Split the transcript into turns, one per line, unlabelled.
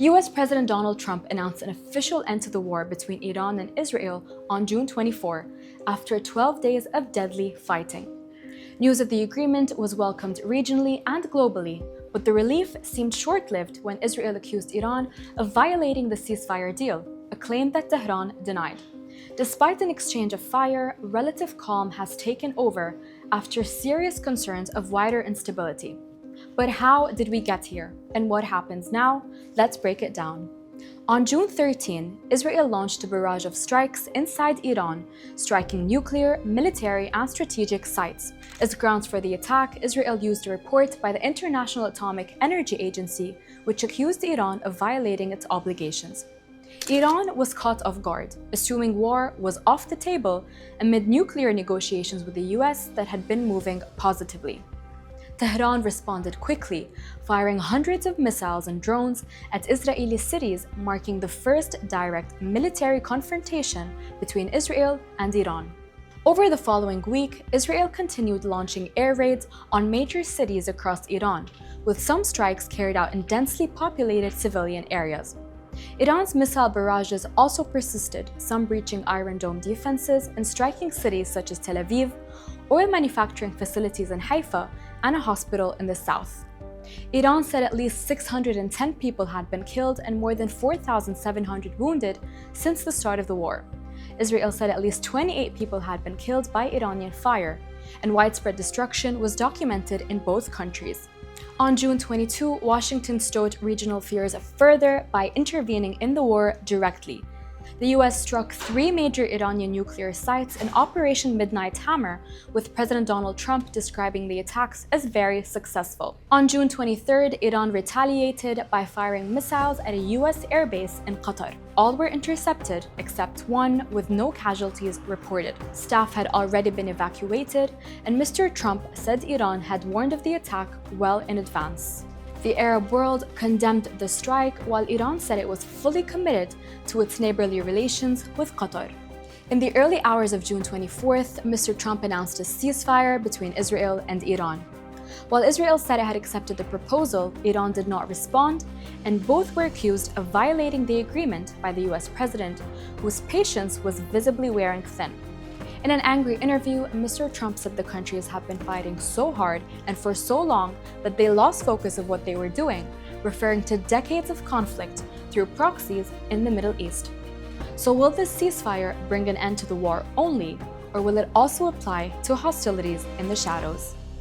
US President Donald Trump announced an official end to the war between Iran and Israel on June 24, after 12 days of deadly fighting. News of the agreement was welcomed regionally and globally, but the relief seemed short-lived when Israel accused Iran of violating the ceasefire deal, a claim that Tehran denied. Despite an exchange of fire, relative calm has taken over after serious concerns of wider instability. But how did we get here, and what happens now? Let's break it down. On June 13, Israel launched a barrage of strikes inside Iran, striking nuclear, military, and strategic sites. As grounds for the attack, Israel used a report by the International Atomic Energy Agency, which accused Iran of violating its obligations. Iran was caught off guard, assuming war was off the table amid nuclear negotiations with the US that had been moving positively. Tehran responded quickly, firing hundreds of missiles and drones at Israeli cities, marking the first direct military confrontation between Israel and Iran. Over the following week, Israel continued launching air raids on major cities across Iran, with some strikes carried out in densely populated civilian areas. Iran's missile barrages also persisted, some breaching Iron Dome defenses and striking cities such as Tel Aviv, oil manufacturing facilities in Haifa, and a hospital in the south. Iran said at least 610 people had been killed and more than 4,700 wounded since the start of the war. Israel said at least 28 people had been killed by Iranian fire, and widespread destruction was documented in both countries. On June 22, Washington stoked regional fears further by intervening in the war directly. The US struck 3 major Iranian nuclear sites in Operation Midnight Hammer, with President Donald Trump describing the attacks as very successful. On June 23, Iran retaliated by firing missiles at a US airbase in Qatar. All were intercepted except one, with no casualties reported. Staff had already been evacuated, and Mr. Trump said Iran had warned of the attack well in advance. The Arab world condemned the strike, while Iran said it was fully committed to its neighborly relations with Qatar. In the early hours of June 24th, Mr. Trump announced a ceasefire between Israel and Iran. While Israel said it had accepted the proposal, Iran did not respond, and both were accused of violating the agreement by the US president, whose patience was visibly wearing thin. In an angry interview, Mr. Trump said the countries have been fighting so hard and for so long that they lost focus of what they were doing, referring to decades of conflict through proxies in the Middle East. So will this ceasefire bring an end to the war only, or will it also apply to hostilities in the shadows?